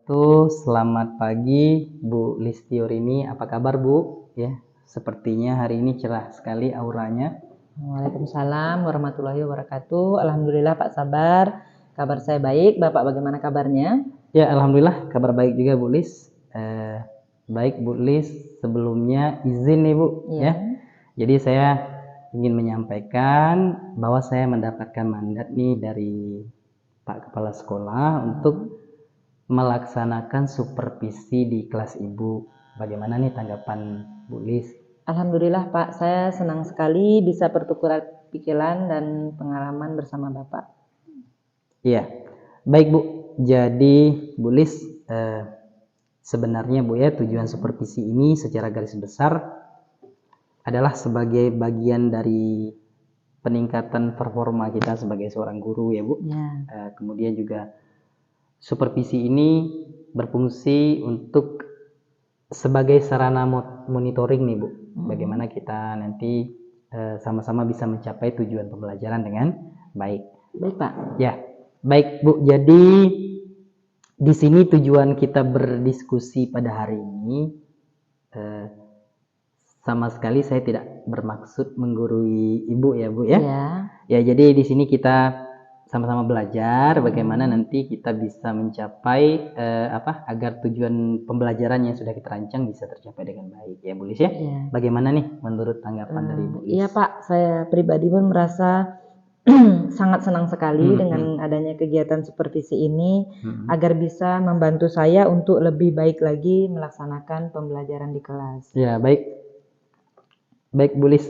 Selamat pagi Bu Listiorini, apa kabar Bu? Ya, sepertinya hari ini cerah sekali auranya. Waalaikumsalam warahmatullahi wabarakatuh. Alhamdulillah Pak Sabar, kabar saya baik. Bapak bagaimana kabarnya? Ya, alhamdulillah kabar baik juga Bu Lis. Baik Bu Lis, sebelumnya izin nih Bu, ya. Jadi saya ingin menyampaikan bahwa saya mendapatkan mandat nih dari Pak Kepala Sekolah untuk melaksanakan supervisi di kelas Ibu. Bagaimana nih tanggapan Bu Lis? Alhamdulillah Pak, saya senang sekali bisa bertukar pikiran dan pengalaman bersama Bapak. Iya, baik Bu. Jadi Bu Lis, sebenarnya Bu ya, tujuan supervisi ini secara garis besar adalah sebagai bagian dari peningkatan performa kita sebagai seorang guru ya Bu. Ya. Kemudian juga supervisi ini berfungsi untuk sebagai sarana monitoring nih Bu. Bagaimana kita nanti sama-sama bisa mencapai tujuan pembelajaran dengan baik. Baik Pak. Ya, baik Bu. Jadi di sini tujuan kita berdiskusi pada hari ini sama sekali saya tidak bermaksud menggurui Ibu ya Bu ya. Ya, jadi di sini kita sama-sama belajar bagaimana nanti kita bisa mencapai agar tujuan pembelajaran yang sudah kita rancang bisa tercapai dengan baik ya Bu Lis ya. Bagaimana nih menurut tanggapan dari Bu Lis? Iya Pak, saya pribadi pun merasa sangat senang sekali dengan adanya kegiatan supervisi ini agar bisa membantu saya untuk lebih baik lagi melaksanakan pembelajaran di kelas. Ya, baik. Baik Bu Lis,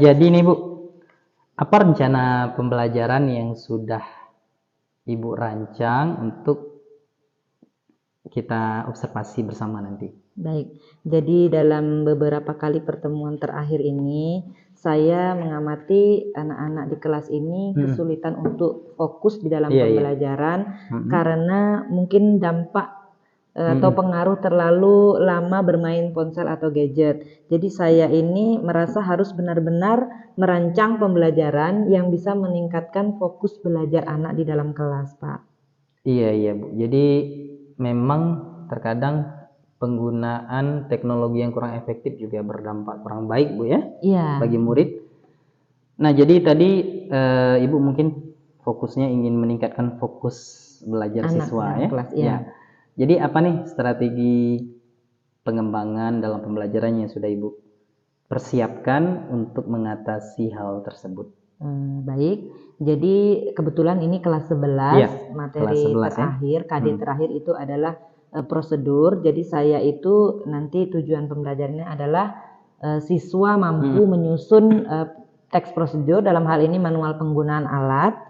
jadi nih Bu, apa rencana pembelajaran yang sudah Ibu rancang untuk kita observasi bersama nanti? Baik, jadi dalam beberapa kali pertemuan terakhir ini, saya mengamati anak-anak di kelas ini kesulitan untuk fokus di dalam pembelajaran karena mungkin dampak atau pengaruh terlalu lama bermain ponsel atau gadget. Jadi saya ini merasa harus benar-benar merancang pembelajaran yang bisa meningkatkan fokus belajar anak di dalam kelas, Pak. Iya Bu. Jadi memang terkadang penggunaan teknologi yang kurang efektif juga berdampak kurang baik Bu ya. Bagi murid. Nah, jadi tadi Ibu mungkin fokusnya ingin meningkatkan fokus belajar siswa ya. Kelas, ya. Jadi apa nih strategi pengembangan dalam pembelajaran yang sudah Ibu persiapkan untuk mengatasi hal tersebut? Baik, jadi kebetulan ini kelas 11, materi kelas 11, terakhir, KD terakhir itu adalah prosedur. Jadi saya itu nanti tujuan pembelajarannya adalah siswa mampu menyusun teks prosedur, dalam hal ini manual penggunaan alat.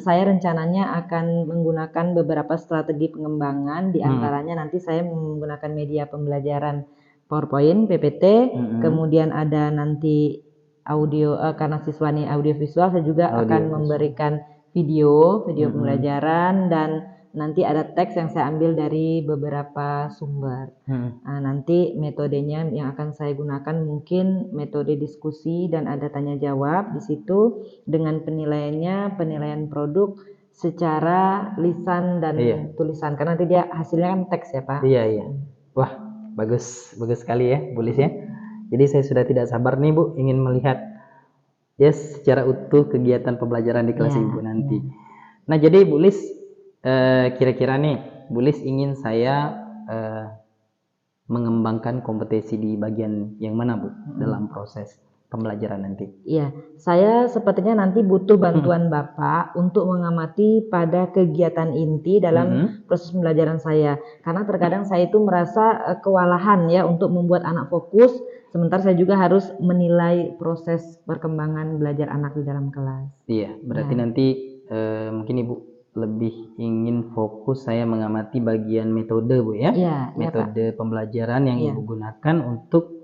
Saya rencananya akan menggunakan beberapa strategi pengembangan, diantaranya nanti saya menggunakan media pembelajaran PowerPoint, PPT, kemudian ada nanti audio, karena siswa ini audiovisual, saya juga akan memberikan video pembelajaran, dan nanti ada teks yang saya ambil dari beberapa sumber. Nah, nanti metodenya yang akan saya gunakan mungkin metode diskusi dan ada tanya jawab di situ dengan penilaiannya penilaian produk secara lisan dan tulisan, karena nanti dia hasilnya kan teks ya Pak. Iya. Wah, bagus sekali ya Bu Lis ya. Jadi saya sudah tidak sabar nih Bu, ingin melihat secara utuh kegiatan pembelajaran di kelas Ibu nanti. Nah, jadi Bu Lis, kira-kira nih Bu Lis ingin saya mengembangkan kompetensi di bagian yang mana Bu dalam proses pembelajaran nanti? Iya, saya sepertinya nanti butuh bantuan Bapak untuk mengamati pada kegiatan inti dalam proses pembelajaran saya. Karena terkadang saya itu merasa kewalahan ya untuk membuat anak fokus, sementara saya juga harus menilai proses perkembangan belajar anak di dalam kelas. Iya, berarti nanti mungkin Ibu lebih ingin fokus saya mengamati bagian metode Bu ya? Metode pembelajaran yang Ibu gunakan untuk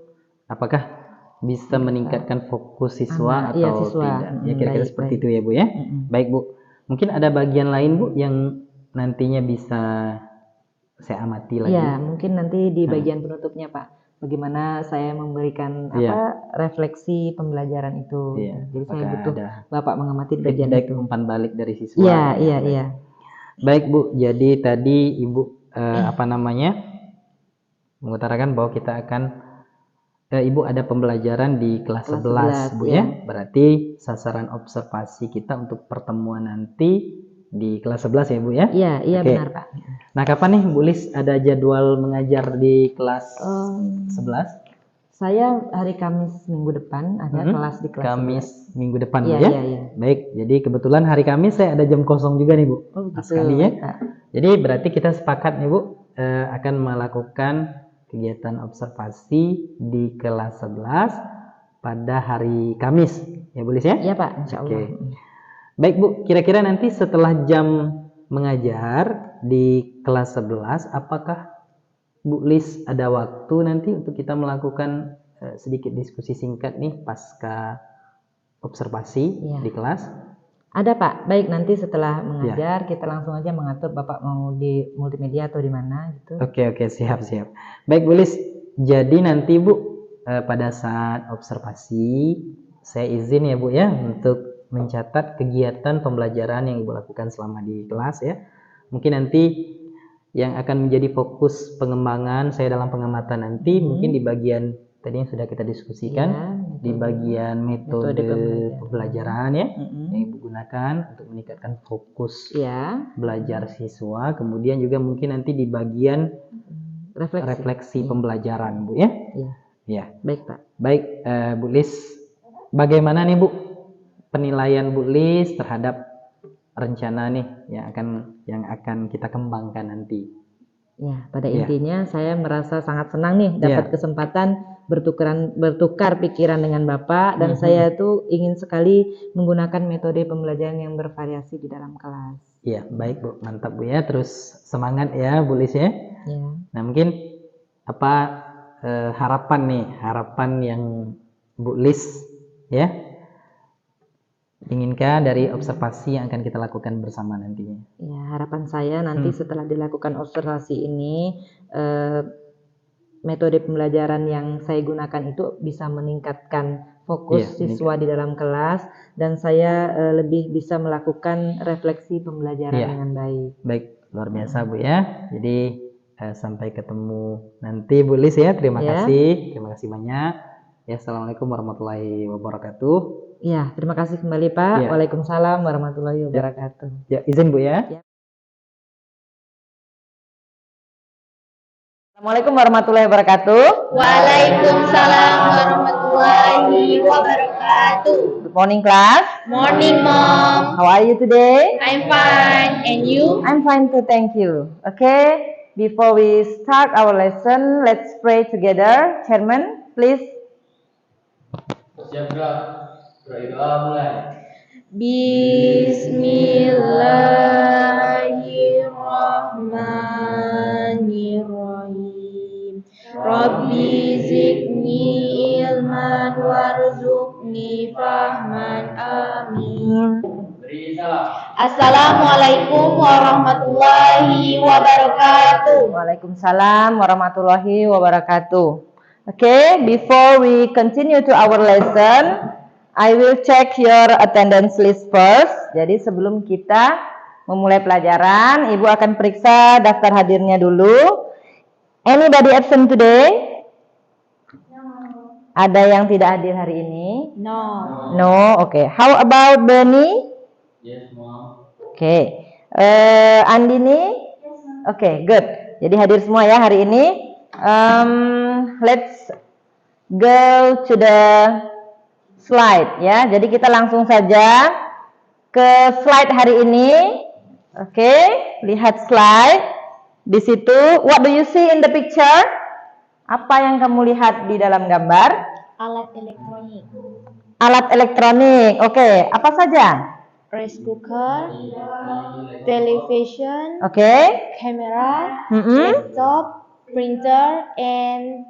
apakah bisa meningkatkan fokus siswa atau tidak. Ya, kira-kira seperti itu ya Bu ya. Baik Bu, mungkin ada bagian lain Bu yang nantinya bisa saya amati lagi. Ya, mungkin nanti di bagian penutupnya Pak, bagaimana saya memberikan refleksi pembelajaran itu. Jadi saya butuh Bapak mengamati bagian itu. Umpan balik dari siswa. Iya. Baik Bu, jadi tadi Ibu mengutarakan bahwa kita akan Ibu ada pembelajaran di kelas 11 Bu ya. Berarti sasaran observasi kita untuk pertemuan nanti di kelas 11 ya Bu ya? Iya benar Pak. Nah kapan nih Bu Lis ada jadwal mengajar di kelas 11? Saya hari Kamis minggu depan ada kelas di kelas Kamis 11. Minggu depan Bu ya? Iya. Baik, jadi kebetulan hari Kamis saya ada jam kosong juga nih Bu. Gitu. Sekali ya. Jadi berarti kita sepakat nih Bu akan melakukan kegiatan observasi di kelas 11 pada hari Kamis ya Bu Lis ya? Iya Pak, insya Allah. Baik Bu, kira-kira nanti setelah jam mengajar di kelas 11 apakah Bu Lis ada waktu nanti untuk kita melakukan sedikit diskusi singkat nih pasca observasi di kelas? Ada Pak, baik nanti setelah mengajar kita langsung aja mengatur Bapak mau di multimedia atau di mana gitu. Oke, siap. Baik Bu Lis, jadi nanti Bu pada saat observasi saya izin ya Bu ya untuk mencatat kegiatan pembelajaran yang Ibu lakukan selama di kelas ya. Mungkin nanti yang akan menjadi fokus pengembangan saya dalam pengamatan nanti mungkin di bagian tadi yang sudah kita diskusikan di bagian metode pembelajaran ya yang Ibu gunakan untuk meningkatkan fokus belajar siswa, kemudian juga mungkin nanti di bagian refleksi pembelajaran Bu ya. Iya. Baik Pak. Baik Bu Lis, bagaimana nih Bu penilaian Bu Lis terhadap rencana nih yang akan kita kembangkan nanti? Ya, pada intinya saya merasa sangat senang nih dapat kesempatan bertukar pikiran dengan Bapak dan saya tuh ingin sekali menggunakan metode pembelajaran yang bervariasi di dalam kelas. Iya, baik Bu, mantap Bu ya. Terus semangat ya Bu Lis ya. Nah, mungkin apa harapan yang Bu Lis ya inginkan dari observasi yang akan kita lakukan bersama nantinya? Ya, harapan saya nanti setelah dilakukan observasi ini metode pembelajaran yang saya gunakan itu bisa meningkatkan fokus siswa di dalam kelas dan saya lebih bisa melakukan refleksi pembelajaran dengan baik. Baik, luar biasa Bu ya. Jadi sampai ketemu nanti Bu Lis ya. Terima kasih banyak. Ya, assalamualaikum warahmatullahi wabarakatuh. Ya, terima kasih kembali Pak. Waalaikumsalam warahmatullahi wabarakatuh. Ya, izin Bu ya. Assalamualaikum warahmatullahi wabarakatuh. Waalaikumsalam warahmatullahi wabarakatuh. Good morning class. Morning Mom. How are you today? I'm fine. And you? I'm fine too, thank you. Okay, before we start our lesson, let's pray together. Chairman, please. Siap doa mulai. Bismillahirrahmanirrahim. Rabbi zidni ilman warzuqni fahman. Amin. Assalamualaikum warahmatullahi wabarakatuh. Waalaikumsalam warahmatullahi wabarakatuh. Okay, before we continue to our lesson, I will check your attendance list first. Jadi sebelum kita memulai pelajaran, Ibu akan periksa daftar hadirnya dulu. Anybody absent today? No. Ada yang tidak hadir hari ini? No. Okay. How about Bernie? Yes, Mom. Okay. Andini? Okay, good. Jadi hadir semua ya hari ini. Let's go to the slide ya. Jadi kita langsung saja ke slide hari ini. Oke, lihat slide. Di situ, what do you see in the picture? Apa yang kamu lihat di dalam gambar? Alat elektronik. Alat elektronik. Oke, apa saja? Rice cooker, television, camera, laptop, printer, and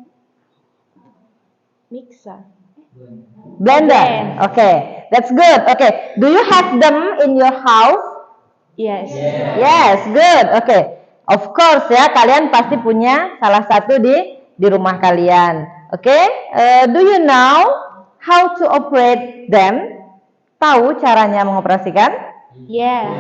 mixer. Blender. Okay, that's good. Okay, do you have them in your house? Yes. Yes, good. Okay, of course ya, kalian pasti punya salah satu di rumah kalian. Okay, do you know how to operate them? Tahu caranya mengoperasikan? Yes.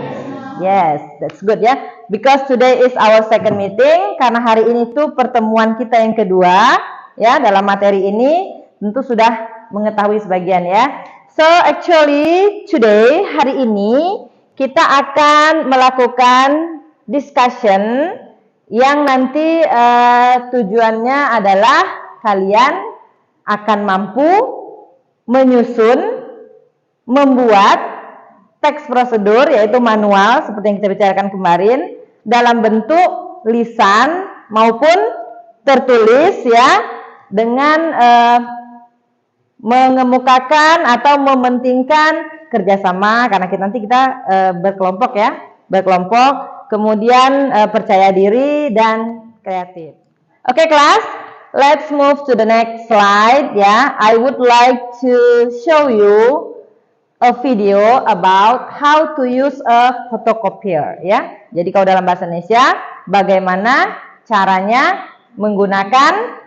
Yes, that's good ya. Because today is our second meeting, karena hari ini tuh pertemuan kita yang kedua ya dalam materi ini, tentu sudah mengetahui sebagian ya. So actually today, hari ini kita akan melakukan discussion yang nanti tujuannya adalah kalian akan mampu menyusun, membuat teks prosedur yaitu manual seperti yang kita bicarakan kemarin dalam bentuk lisan maupun tertulis ya, dengan mengemukakan atau mementingkan kerjasama, karena nanti kita berkelompok ya, berkelompok, kemudian percaya diri dan kreatif. Oke kelas, let's move to the next slide ya. I would like to show you a video about how to use a photocopier ya. Jadi kalau dalam bahasa Indonesia bagaimana caranya menggunakan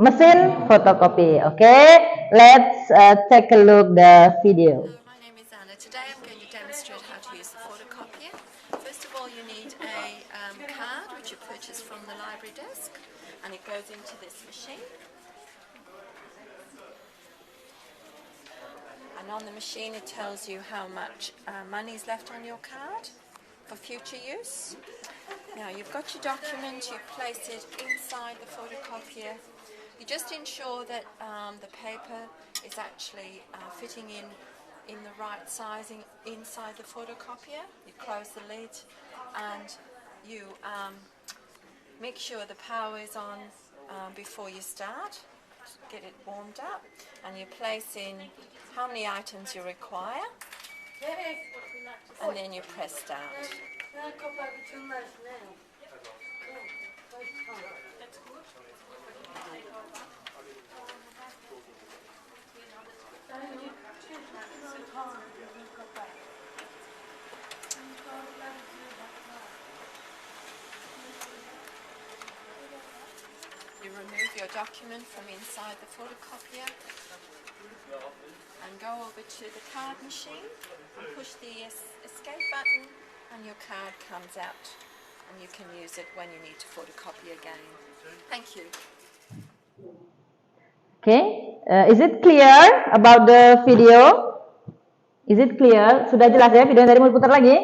mesin fotokopi. Okay, let's take a look the video. Hello, my name is Anna. Today I'm going to demonstrate how to use the photocopier. First of all, you need a card which you purchase from the library desk, and it goes into this machine. And on the machine it tells you how much money is left on your card for future use. Now you've got your document, you place it inside the photocopier. You just ensure that the paper is actually fitting in the right sizing inside the photocopier. You close the lid and you make sure the power is on before you start. Get it warmed up, and you place in how many items you require, and then you press start. You remove your document from inside the photocopier and go over to the card machine and push the escape button, and your card comes out and you can use it when you need to photocopy again. Thank you. Okay, is it clear about the video? Is it clear? Sudah jelas ya video yang tadi mau diputar lagi?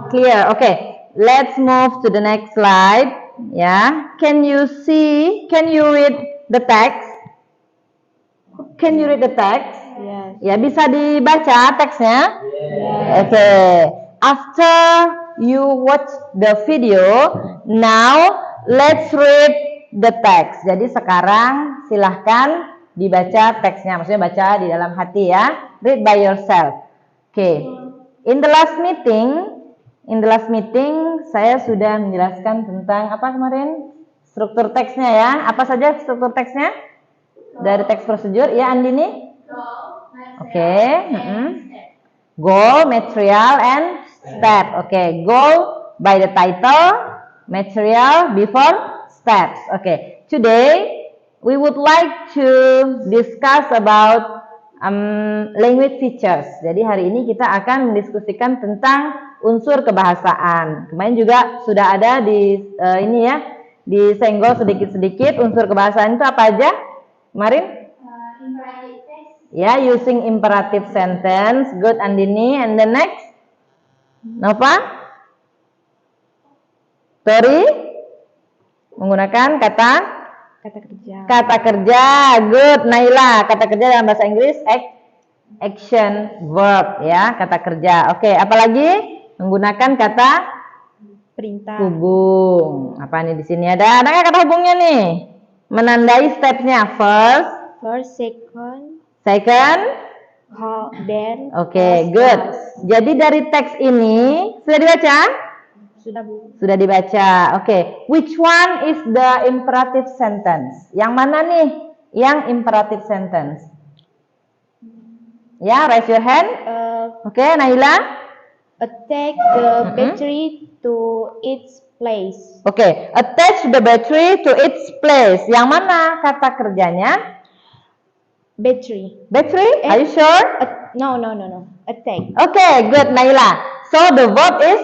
Clear. Okay, let's move to the next slide. Ya, can you read the text? Can you read the text? Yes. Ya, bisa dibaca teksnya? Yes. Okay. After you watch the video, now let's read the text. Jadi sekarang silahkan dibaca teksnya, maksudnya baca di dalam hati ya. Read by yourself. Okay. In the last meeting saya sudah menjelaskan tentang apa kemarin? Struktur teksnya ya. Apa saja struktur teksnya? Dari teks prosedur ya, Andini? Oke. Goal, material, and step. Oke, goal by the title, material before steps. Oke. Today we would like to discuss about language features. Jadi hari ini kita akan mendiskusikan tentang unsur kebahasaan. Kemarin juga sudah ada di ini ya, disenggol sedikit-sedikit unsur kebahasaan itu apa aja? Kemarin? Ya, using imperative sentence. Good, Andini. And the next? Nova? Tori? Menggunakan kata kerja. Kata kerja. Good, Naila. Kata kerja dalam bahasa Inggris action verb ya, kata kerja. Oke, apalagi? Menggunakan kata Perintah. hubung. Apa nih di sini ada nggak kata hubungnya nih? Menandai stepnya. First, Second, then. Oke, good. Jadi dari teks ini sudah dibaca? Sudah, Bu. Sudah dibaca. Oke, which one is the imperative sentence? Yang mana nih yang imperative sentence? Ya, raise your hand. Oke, Naila. Attach the battery to its place. Oke, attach the battery to its place. Yang mana kata kerjanya? Battery. Battery? Are you sure? No. Attach. Okay, good, Naila. So the verb is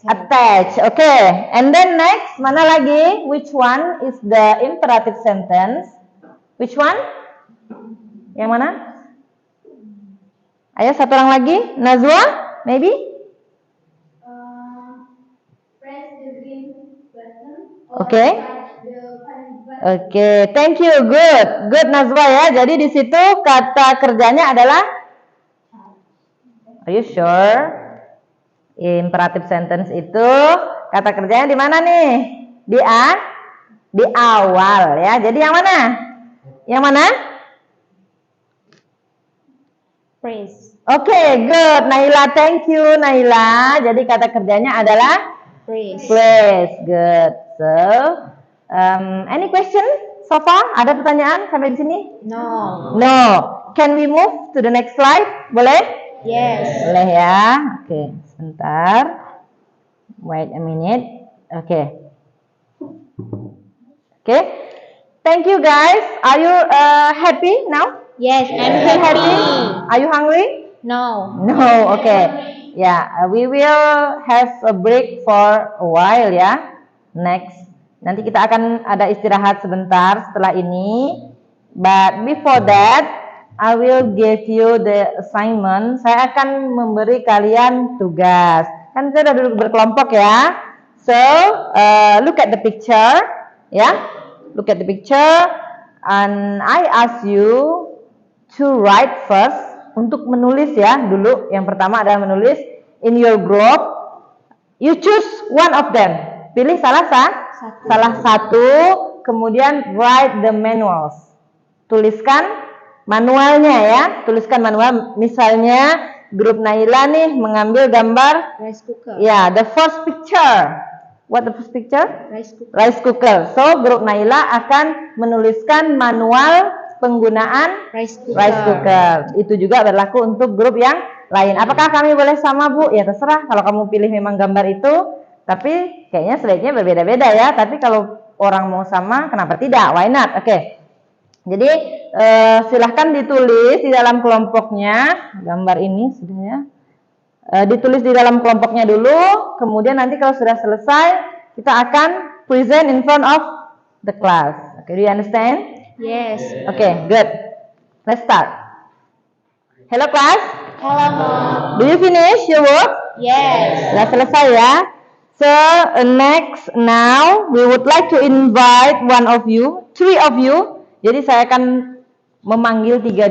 attach. Okay. And then next, mana lagi? Which one is the imperative sentence? Which one? Yang mana? Ayo satu orang lagi. Nazwa, maybe? Press the green button. Okay. Okay, thank you. Good Nazwa ya. Jadi di situ kata kerjanya adalah, are you sure? Imperative sentence itu kata kerjanya di mana nih? Di awal ya. Jadi yang mana? Yang mana? Praise. Okay, good. Naila, thank you Naila. Jadi kata kerjanya adalah Praise. Good. So, any question so far? Ada pertanyaan sampai di sini? No. No. Can we move to the next slide? Boleh? Yes. Boleh ya. Oke, sebentar. Wait a minute. Oke. Oke. Thank you guys. Are you happy now? Yes, I'm Feel happy. Are you hungry? No. No. Okay. Yeah, we will have a break for a while ya. Next. Nanti kita akan ada istirahat sebentar setelah ini. But before that, I will give you the assignment. Saya akan memberi kalian tugas. Kan saya udah duduk berkelompok ya. So, look at the picture. Ya. Look at the picture. And I ask you to write first. Untuk menulis ya dulu. Yang pertama adalah menulis in your group. You choose one of them. Pilih salah satu. Kemudian write the manuals. Tuliskan manualnya ya. Tuliskan manual. Misalnya grup Naila nih mengambil gambar Rice cooker. ya, the first picture. What the first picture? Rice cooker. Rice cooker. So grup Naila akan menuliskan manual penggunaan Rice cooker. rice cooker. Itu juga berlaku untuk grup yang lain. Apakah kami boleh sama Bu? Ya terserah. Kalau kamu pilih memang gambar itu, tapi kayaknya slide-nya berbeda-beda ya. Tapi kalau orang mau sama, kenapa tidak? Why not? Oke. Jadi silahkan ditulis di dalam kelompoknya. Gambar ini sudah ya. Ditulis di dalam kelompoknya dulu. Kemudian nanti kalau sudah selesai, kita akan present in front of the class. Okay, do you understand? Yes. Okay, good. Let's start. Hello class. Hello, Mom. Do you finish your work? Yes. Sudah selesai ya. So next now we would like to invite three of you. Jadi saya akan memanggil tiga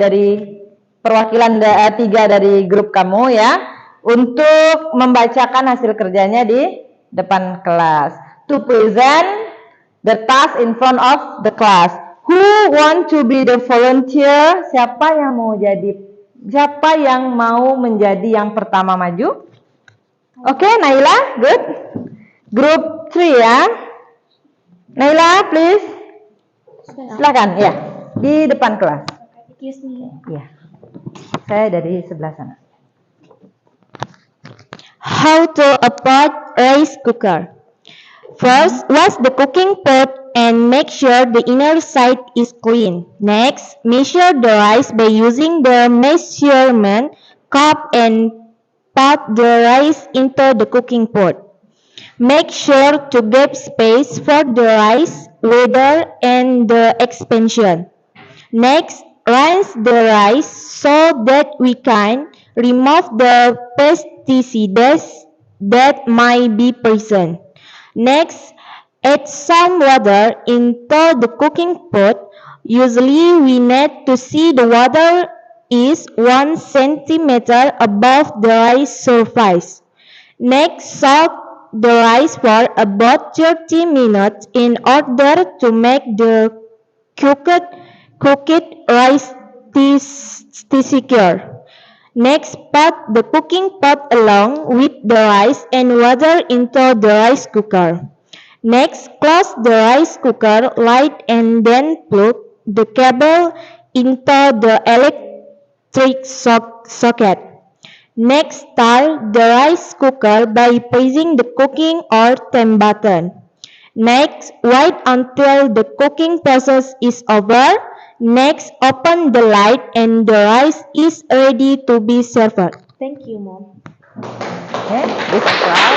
dari grup kamu ya untuk membacakan hasil kerjanya di depan kelas. To present the task in front of the class. Who want to be the volunteer? Siapa yang mau menjadi yang pertama maju? Oke, Naila, good. Group 3 ya. Naila, please. Silakan, ya. Di depan kelas. Excuse me. Ya. Saya dari sebelah sana. How to operate rice cooker. First, wash the cooking pot and make sure the inner side is clean. Next, measure the rice by using the measurement cup and put the rice into the cooking pot. Make sure to give space for the rice, water, and the expansion. Next, rinse the rice so that we can remove the pesticides that might be present. Next, add some water into the cooking pot. Usually, we need to see the water is 1 centimeter above the rice surface. Next, soak the rice for about 30 minutes in order to make the cooked rice secure. Next, put the cooking pot along with the rice and water into the rice cooker. Next, close the rice cooker lid and then plug the cable into the electric socket. Next, start the rice cooker by pressing the cooking or temp button. Next, wait until the cooking process is over. Next, open the lid and the rice is ready to be served. Thank you, Mom. Okay, this as well.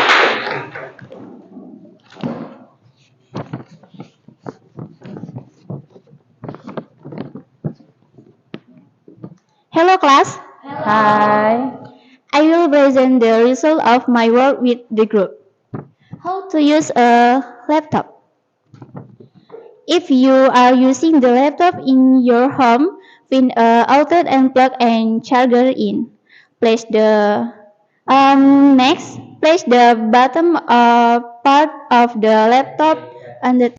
Hello class. Hi. I will present the result of my work with the group. How to use a laptop. If you are using the laptop in your home, find a outlet and plug and charger in. Place the next, place the bottom part of the laptop on the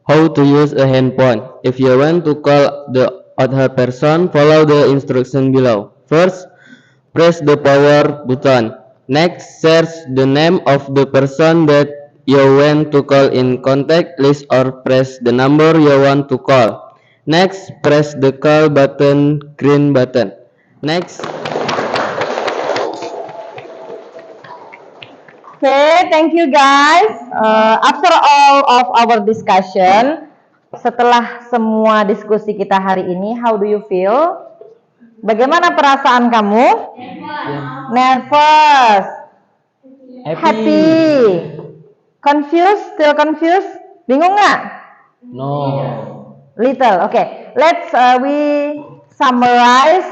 How to use a handphone. If you want to call the other person, follow the instruction below. First, press the power button. Next, search the name of the person that you want to call in contact list or press the number you want to call. Next, press the call button, green button. Next. Okay, thank you guys. After all of our discussion, setelah semua diskusi kita hari ini, how do you feel? Bagaimana perasaan kamu? Nervous. Happy. Confused? Still confused? Bingung nggak? No. Little. Okay. Let's we summarize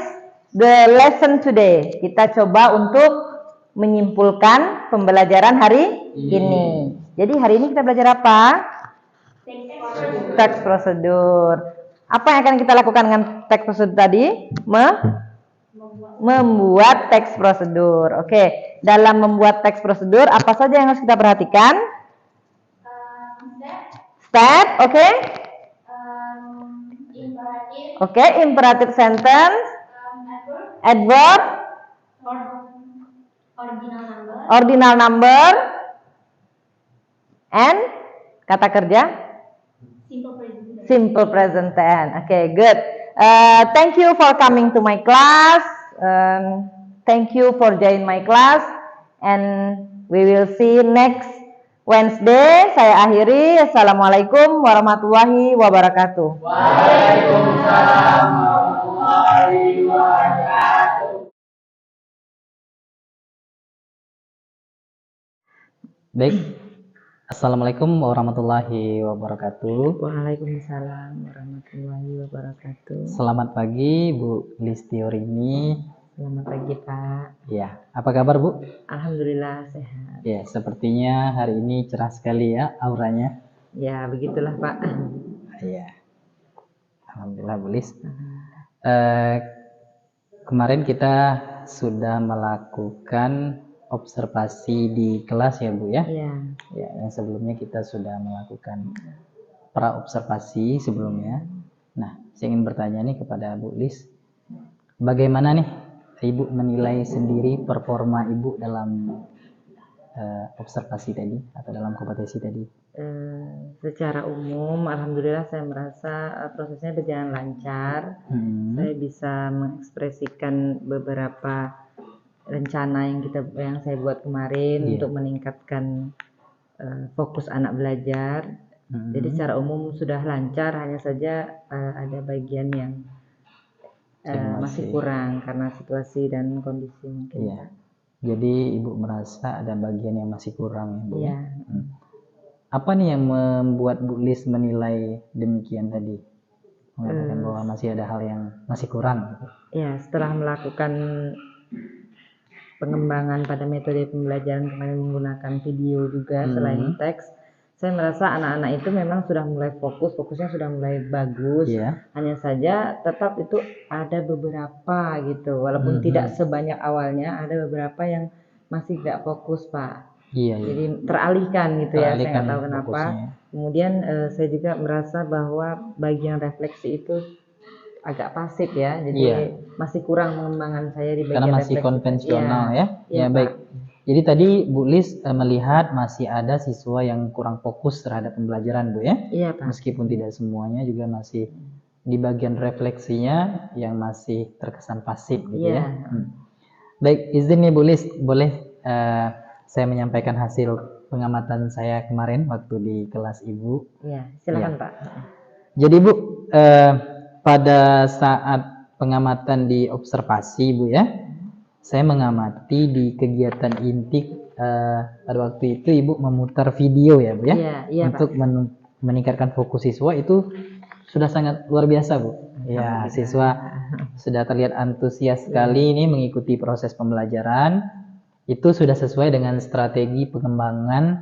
the lesson today. Kita coba untuk menyimpulkan pembelajaran hari ini. Jadi hari ini kita belajar apa? Teks prosedur. Apa yang akan kita lakukan dengan teks prosedur tadi? Membuat teks prosedur. Oke. Dalam membuat teks prosedur, apa saja yang harus kita perhatikan? Step, oke? Oke, imperative sentence, adverb, ordinal number, and kata kerja, simple present tense. Okay, good. Thank you for coming to my class. Thank you for joining my class, and we will see you next Wednesday. Saya akhiri. Assalamualaikum warahmatullahi wabarakatuh. Waalaikumsalam warahmatullahi wabarakatuh. Baik. Assalamualaikum warahmatullahi wabarakatuh. Waalaikumsalam warahmatullahi wabarakatuh. Selamat pagi Bu Listiorini. Selamat pagi Pak. Ya, apa kabar Bu? Alhamdulillah sehat. Ya, sepertinya hari ini cerah sekali ya auranya. Ya, begitulah Pak. Ya, alhamdulillah Bu Lis. Kemarin kita sudah melakukan observasi di kelas ya Bu ya. Iya. Ya, yang sebelumnya kita sudah melakukan pra observasi sebelumnya. Nah, saya ingin bertanya nih kepada Bu Lis, bagaimana nih Ibu menilai sendiri performa Ibu dalam observasi tadi atau dalam kompetensi tadi? Secara umum, alhamdulillah saya merasa prosesnya berjalan lancar. Saya bisa mengekspresikan beberapa rencana yang saya buat kemarin untuk meningkatkan fokus anak belajar. Jadi secara umum sudah lancar, hanya saja ada bagian yang masih kurang karena situasi dan kondisi mungkin. Iya. Jadi Ibu merasa ada bagian yang masih kurang ya Bu? Iya. Apa nih yang membuat Bu Lis menilai demikian tadi? Mengatakan bahwa masih ada hal yang masih kurang gitu. Ya, setelah melakukan pengembangan pada metode pembelajaran kemarin menggunakan video juga selain teks, saya merasa anak-anak itu memang sudah mulai fokusnya sudah mulai bagus. Hanya saja tetap itu ada beberapa gitu, walaupun tidak sebanyak awalnya, ada beberapa yang masih tidak fokus Pak. Jadi teralihkan gitu ya, saya nggak tahu kenapa. Fokusnya. Kemudian saya juga merasa bahwa bagian refleksi itu agak pasif ya, jadi masih kurang pengembangan saya di bagian karena masih refleksi. Konvensional ya. Ya baik. Jadi tadi Bu Lis melihat masih ada siswa yang kurang fokus terhadap pembelajaran Bu ya. Iya Pak. Meskipun tidak semuanya, juga masih di bagian refleksinya yang masih terkesan pasif gitu ya. Baik, izin nih Bu Lis, boleh saya menyampaikan hasil pengamatan saya kemarin waktu di kelas Ibu. Iya, silakan Iya. Pak. Jadi Bu, pada saat pengamatan di observasi Bu ya, saya mengamati di kegiatan inti pada waktu itu Ibu memutar video ya Bu ya, Iya, untuk meningkatkan fokus siswa itu sudah sangat luar biasa Bu. Ya, siswa sudah terlihat antusias sekali ini mengikuti proses pembelajaran. Itu sudah sesuai dengan strategi pengembangan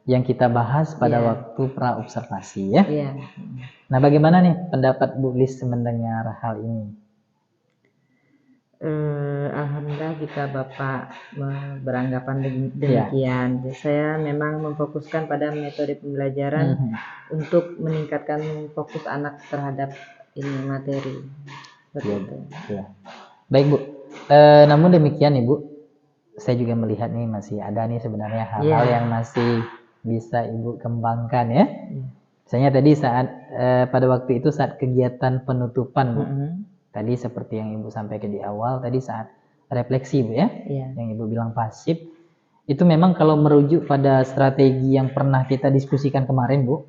yang kita bahas pada waktu pra observasi ya. Nah, bagaimana nih pendapat Bu Lis mendengar hal ini? Alhamdulillah jika Bapak beranggapan demikian. Saya memang memfokuskan pada metode pembelajaran untuk meningkatkan fokus anak terhadap ini materi. Betul. Ya. Baik Bu. Namun demikian Ibu, saya juga melihat nih masih ada nih sebenarnya hal-hal yang masih bisa Ibu kembangkan ya. Misalnya tadi saat pada waktu itu saat kegiatan penutupan Bu. Tadi seperti yang Ibu sampaikan di awal tadi saat refleksi Bu ya. Yang Ibu bilang pasif. Itu memang kalau merujuk pada strategi yang pernah kita diskusikan kemarin Bu.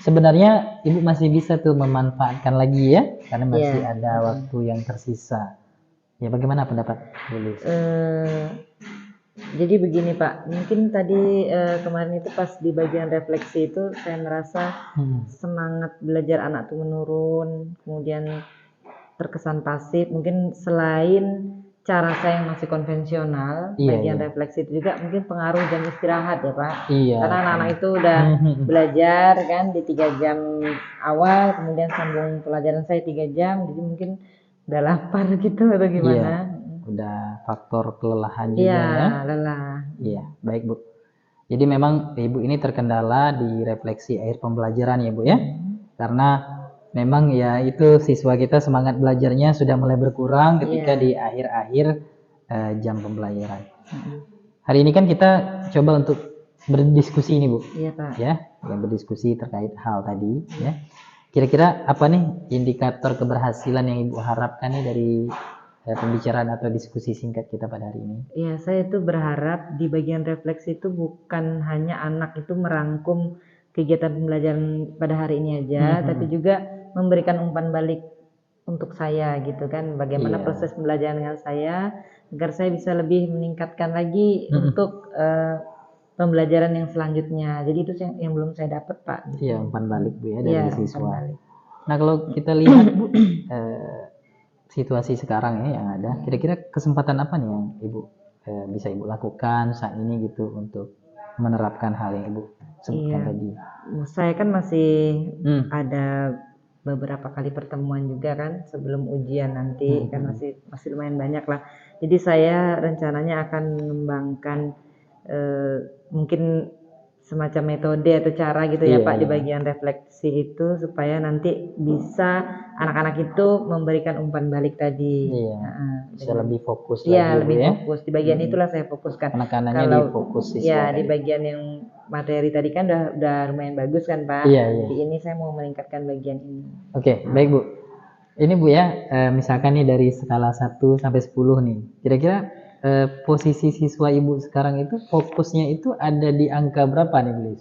Sebenarnya Ibu masih bisa tuh memanfaatkan lagi ya, karena masih ada waktu yang tersisa. Ya, bagaimana pendapat Bu Lis? Jadi begini Pak, mungkin tadi kemarin itu pas di bagian refleksi itu saya merasa semangat belajar anak itu menurun, kemudian terkesan pasif. Mungkin selain cara saya yang masih konvensional, bagian refleksi itu juga mungkin pengaruh jam istirahat ya Pak. Karena anak-anak itu udah belajar kan di 3 jam awal, kemudian sambung pelajaran saya 3 jam, jadi mungkin udah lapar gitu atau gimana. Udah faktor kelelahan juga ya. Iya, lelah. Iya, baik Bu. Jadi memang Ibu ini terkendala di refleksi akhir pembelajaran ya Bu ya. Karena memang ya itu siswa kita semangat belajarnya sudah mulai berkurang ketika di akhir-akhir jam pembelajaran. Hari ini kan kita coba untuk berdiskusi ini Bu. Iya Pak. Ya, yang berdiskusi terkait hal tadi ya. Kira-kira apa nih indikator keberhasilan yang Ibu harapkan nih dari pembicaraan atau diskusi singkat kita pada hari ini? Ya, saya itu berharap di bagian refleksi itu bukan hanya anak itu merangkum kegiatan pembelajaran pada hari ini aja, tapi juga memberikan umpan balik untuk saya gitu kan, bagaimana proses pembelajaran dengan saya agar saya bisa lebih meningkatkan lagi untuk pembelajaran yang selanjutnya. Jadi itu yang belum saya dapat Pak. Iya, umpan balik Bu ya dari siswa. Nah, kalau kita lihat Bu situasi sekarang ya yang ada, kira-kira kesempatan apa nih yang Ibu bisa Ibu lakukan saat ini gitu untuk menerapkan hal yang Ibu sebutkan tadi? Saya kan masih ada beberapa kali pertemuan juga kan sebelum ujian nanti kan masih lumayan banyak lah. Jadi saya rencananya akan mengembangkan mungkin semacam metode atau cara gitu ya Pak di bagian refleksi itu supaya nanti bisa anak-anak itu memberikan umpan balik tadi. Bisa lebih fokus lagi. Iya, lebih ya? Fokus. Di bagian itulah saya fokuskan. Penekanannya di fokus siswa. Ya, di bagian yang materi tadi kan udah lumayan bagus kan Pak. Jadi ini saya mau meningkatkan bagian ini. Oke, baik Bu. Ini Bu ya, misalkan nih dari skala 1 sampai 10 nih. Kira-kira posisi siswa Ibu sekarang itu fokusnya itu ada di angka berapa nih Bu Lis?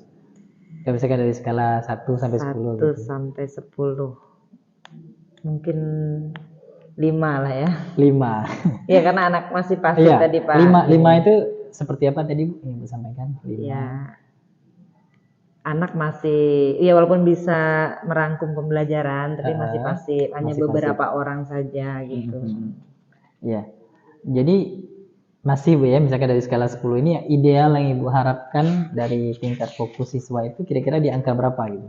Misalkan dari skala 1 sampai 10 1 sampai 10. Mungkin 5 lah ya. 5. Iya, karena anak masih pasif tadi Pak. 5 itu seperti apa tadi Bu yang Bu sampaikan? 5. Iya. Anak masih, ya walaupun bisa merangkum pembelajaran, tapi masih pasif, hanya beberapa orang saja gitu. Iya. Jadi masih Bu ya, misalkan dari skala 10 ini ideal yang Ibu harapkan dari tingkat fokus siswa itu kira-kira di angka berapa gitu?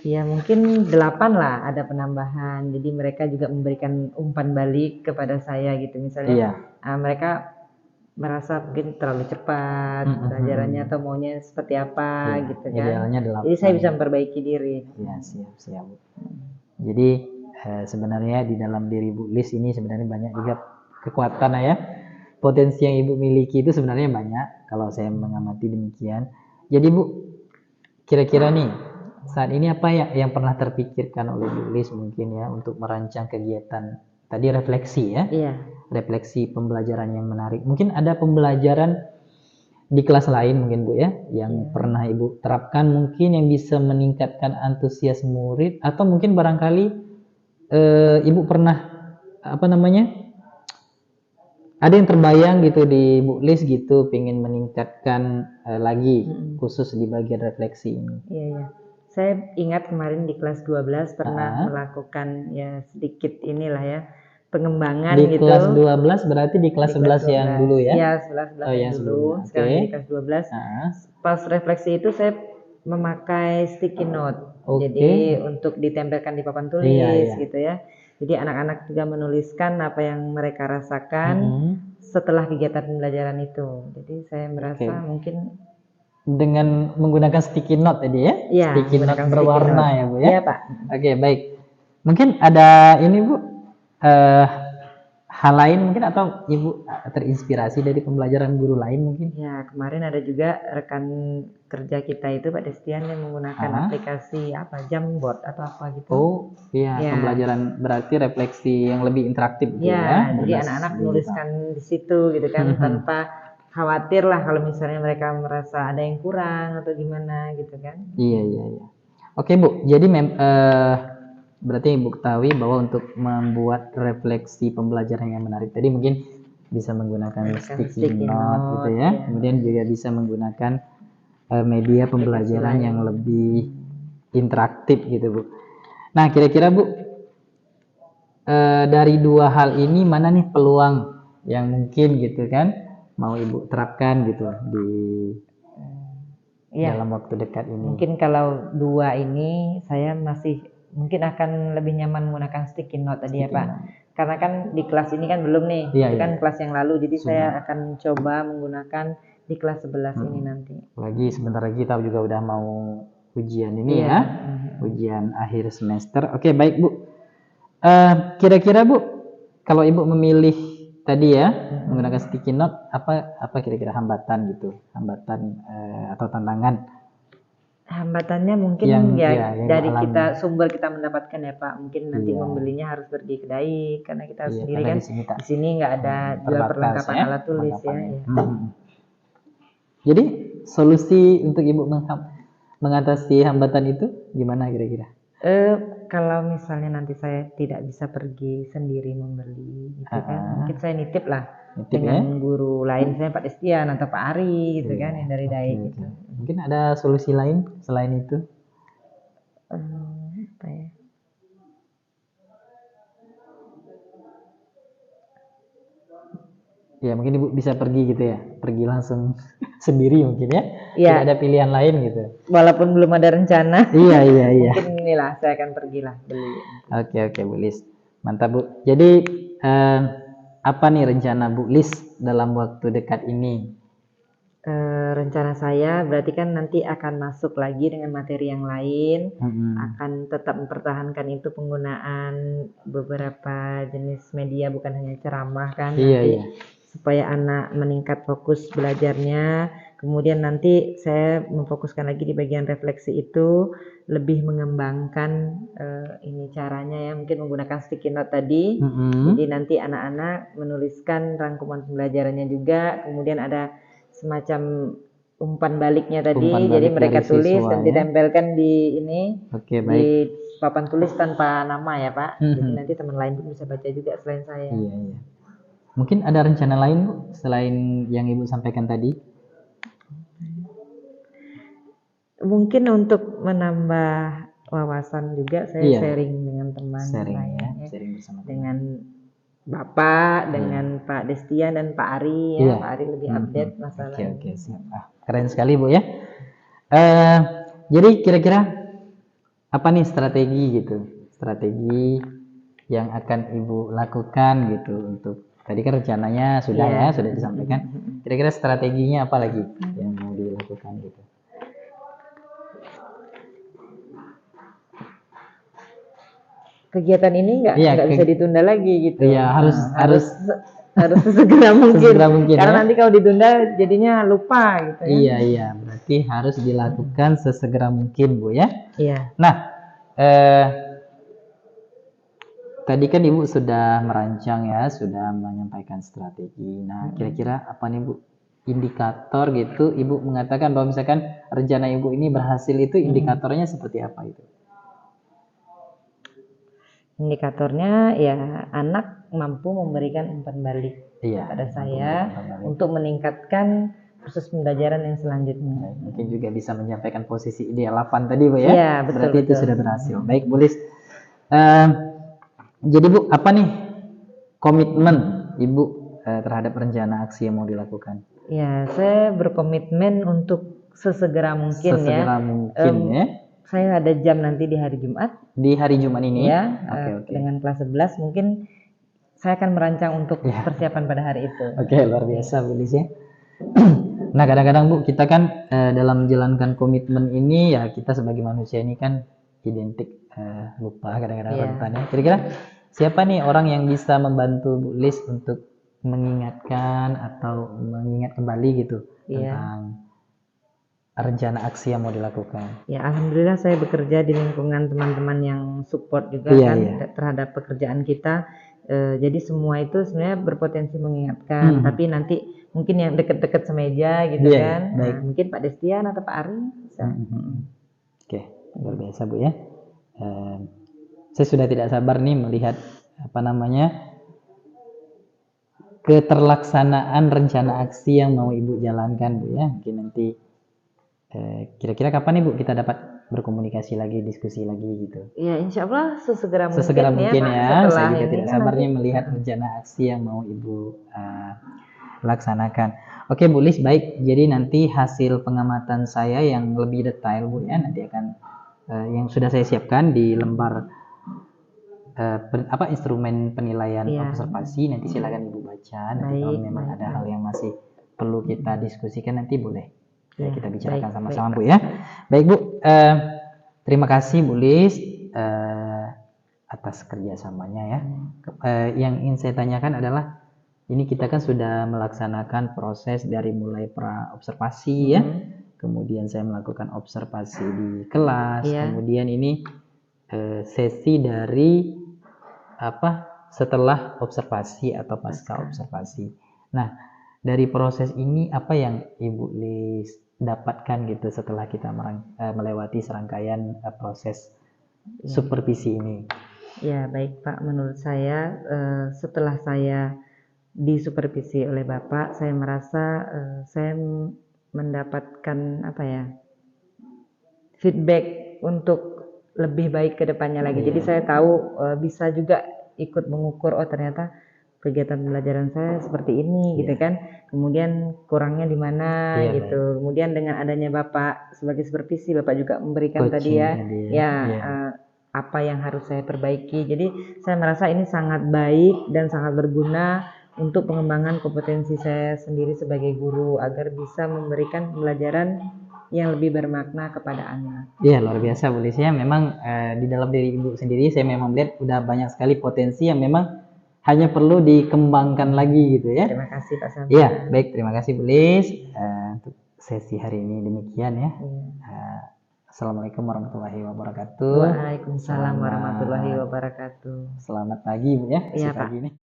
Ya mungkin 8 lah ada penambahan, jadi mereka juga memberikan umpan balik kepada saya gitu misalnya. Mereka merasa mungkin terlalu cepat pelajarannya atau maunya seperti apa gitu kan. Idealnya 8. Jadi saya bisa memperbaiki diri. Ya, siap Bu. Jadi sebenarnya di dalam diri Bu Lis ini sebenarnya banyak juga kekuatan ya. Potensi yang Ibu miliki itu sebenarnya banyak kalau saya mengamati demikian. Jadi Bu, kira-kira nih saat ini apa yang pernah terpikirkan oleh Bu Lis mungkin ya untuk merancang kegiatan tadi refleksi ya. Iya. Refleksi pembelajaran yang menarik. Mungkin ada pembelajaran di kelas lain mungkin Bu ya, yang pernah Ibu terapkan mungkin yang bisa meningkatkan antusias murid, atau mungkin barangkali Ibu pernah ada yang terbayang gitu di Bu Lis gitu, pengen meningkatkan lagi khusus di bagian refleksi ini. Iya. Saya ingat kemarin di kelas 12 pernah melakukan ya sedikit inilah ya, pengembangan di gitu. Kelas 12 berarti di kelas 11 yang dulu ya? Iya, 11 yang dulu. Sekarang di kelas 12. Pas refleksi itu saya memakai sticky note. Jadi untuk ditempelkan di papan tulis gitu ya. Jadi anak-anak juga menuliskan apa yang mereka rasakan setelah kegiatan pembelajaran itu. Jadi saya merasa mungkin dengan menggunakan sticky note tadi ya? Iya, sticky note berwarna ya Bu ya? Iya Pak. Oke, baik. Mungkin ada ini Bu, hal lain mungkin, atau Ibu terinspirasi dari pembelajaran guru lain mungkin? Ya, kemarin ada juga rekan kerja kita itu Pak Destian yang menggunakan aplikasi Jamboard atau apa gitu. Oh iya, pembelajaran berarti refleksi yang lebih interaktif gitu ya. Jadi anak-anak menuliskan di situ gitu kan, tanpa khawatir lah kalau misalnya mereka merasa ada yang kurang atau gimana gitu kan. Iya. Oke Bu, jadi berarti Ibu ketahui bahwa untuk membuat refleksi pembelajaran yang menarik tadi mungkin bisa menggunakan sticky note gitu ya. Kemudian juga bisa menggunakan media pembelajaran yang lebih interaktif gitu Bu. Nah kira-kira Bu, dari dua hal ini mana nih peluang yang mungkin gitu kan mau Ibu terapkan gitu di dalam waktu dekat ini? Mungkin kalau dua ini saya masih mungkin akan lebih nyaman menggunakan sticky note tadi ya Pak. Karena kan di kelas ini kan belum nih, itu kan kelas yang lalu. Jadi saya akan coba menggunakan di kelas 11 ini nanti. Lagi sebentar lagi kita juga udah mau ujian ini ya, ujian akhir semester. Oke, baik Bu. Kira-kira Bu, kalau Ibu memilih tadi ya menggunakan sticky note, apa kira-kira hambatan gitu, atau tantangan? Hambatannya mungkin yang dari kita sumber kita mendapatkan ya Pak. Mungkin nanti membelinya harus pergi kedai karena kita sendiri kan di sini nggak ada jual perlengkapan alat tulis ya. Jadi solusi untuk Ibu mengatasi hambatan itu gimana kira-kira? Kalau misalnya nanti saya tidak bisa pergi sendiri membeli gitu kan, mungkin saya nitip lah dengan guru lain, saya Pak Destian atau Pak Ari gitu kan, yang dari Daik gitu. Mungkin ada solusi lain selain itu? Apa ya? Ya mungkin Ibu bisa pergi gitu ya, pergi langsung sendiri mungkin ya, tidak ada pilihan lain gitu. Walaupun belum ada rencana. Iya. Mungkin inilah saya akan pergilah beli. Oke Bu Lis, mantap Bu. Jadi apa nih rencana Bu Lis dalam waktu dekat ini? Rencana saya berarti kan nanti akan masuk lagi dengan materi yang lain, akan tetap mempertahankan itu penggunaan beberapa jenis media, bukan hanya ceramah kan, supaya anak meningkat fokus belajarnya. Kemudian nanti saya memfokuskan lagi di bagian refleksi itu, lebih mengembangkan ini caranya ya, mungkin menggunakan sticky note tadi. Jadi nanti anak-anak menuliskan rangkuman pembelajarannya juga, kemudian ada semacam umpan baliknya tadi, jadi mereka tulis dan ditempelkan di ini, di papan tulis tanpa nama ya Pak. Jadi nanti teman lain pun bisa baca juga selain saya. Iya. Mungkin ada rencana lain Bu selain yang Ibu sampaikan tadi? Mungkin untuk menambah wawasan juga saya sharing dengan teman saya, sharing bersama dengan Bapak, dengan Pak Destian dan Pak Ari ya. Pak Ari lebih update masalah. Oke, siap. Keren sekali Bu ya. Jadi kira-kira apa nih strategi yang akan Ibu lakukan gitu untuk, tadi kan rencananya sudah sudah disampaikan. Kira-kira strateginya apa lagi yang mau dilakukan gitu? Kegiatan ini nggak bisa ditunda lagi gitu. Iya, harus sesegera mungkin. Karena ya? nanti kalau ditunda jadinya lupa gitu ya. Iya, berarti harus dilakukan sesegera mungkin Bu ya. Iya. Nah, tadi kan Ibu sudah merancang ya, sudah menyampaikan strategi. Nah, kira-kira apa nih Bu indikator gitu Ibu mengatakan bahwa misalkan rencana Ibu ini berhasil itu indikatornya seperti apa itu? Indikatornya ya anak mampu memberikan umpan balik kepada saya untuk meningkatkan proses pembelajaran yang selanjutnya. Mungkin juga bisa menyampaikan posisi ideal 8 tadi Bu ya? Iya, betul. Berarti itu sudah berhasil. Baik Bu Lis. Jadi Bu, apa nih komitmen Ibu terhadap rencana aksi yang mau dilakukan? Ya, saya berkomitmen untuk sesegera mungkin ya. Saya ada jam nanti di hari Jumat. Di hari Jumat ini? Ya, dengan kelas 11 mungkin saya akan merancang untuk persiapan pada hari itu. Oke, luar biasa Bu Lis ya. Nah, kadang-kadang Bu, kita kan dalam menjalankan komitmen ini ya kita sebagai manusia ini kan identik lupa kadang-kadang rentan ya. Kira-kira siapa nih orang yang bisa membantu Bu Lis untuk mengingatkan atau mengingat kembali gitu tentang rencana aksi yang mau dilakukan? Ya, alhamdulillah saya bekerja di lingkungan teman-teman yang support juga terhadap pekerjaan kita. Jadi semua itu sebenarnya berpotensi mengingatkan, tapi nanti mungkin yang dekat-dekat semeja gitu kan. Nah, mungkin Pak Destian atau Pak Ari bisa. Oke, luar biasa Bu ya. Saya sudah tidak sabar nih melihat keterlaksanaan rencana aksi yang mau Ibu jalankan Bu ya. Mungkin nanti kira-kira kapan nih Bu kita dapat berkomunikasi lagi, diskusi lagi gitu? Ya, insya Allah sesegera mungkin ya. Saya juga tidak sabar nih melihat rencana aksi yang mau Ibu laksanakan. Oke Bu Lis, baik. Jadi nanti hasil pengamatan saya yang lebih detail Bu ya nanti akan yang sudah saya siapkan di lembar instrumen penilaian observasi, nanti silakan Ibu baca. Nanti kalau memang ada hal yang masih perlu kita diskusikan nanti boleh kita bicarakan sama-sama Bu ya. Baik Bu, terima kasih Bu Lis atas kerjasamanya ya. Yang ingin saya tanyakan adalah ini kita kan sudah melaksanakan proses dari mulai pra observasi ya, kemudian saya melakukan observasi di kelas, kemudian ini sesi dari setelah observasi atau pasca observasi. Nah, dari proses ini apa yang Ibu Lis dapatkan gitu setelah kita melewati serangkaian proses supervisi ini? Ya, baik Pak, menurut saya setelah saya disupervisi oleh Bapak, saya merasa saya mendapatkan feedback untuk lebih baik ke depannya lagi. Jadi saya tahu bisa juga ikut mengukur, oh ternyata kegiatan pembelajaran saya seperti ini gitu kan. Kemudian kurangnya di mana gitu. Kemudian dengan adanya Bapak sebagai supervisi, Bapak juga memberikan tadi apa yang harus saya perbaiki. Jadi saya merasa ini sangat baik dan sangat berguna untuk pengembangan kompetensi saya sendiri sebagai guru agar bisa memberikan pembelajaran yang lebih bermakna kepada anak. Iya, luar biasa Bu Lis ya. Memang di dalam diri Ibu sendiri saya memang melihat udah banyak sekali potensi yang memang hanya perlu dikembangkan lagi gitu ya. Terima kasih Pak Sam. Iya, baik, terima kasih Bu Lis. Untuk sesi hari ini demikian ya. Assalamualaikum warahmatullahi wabarakatuh. Waalaikumsalam warahmatullahi wabarakatuh. Selamat pagi Bu ya. Iya Pak. Pagi ini.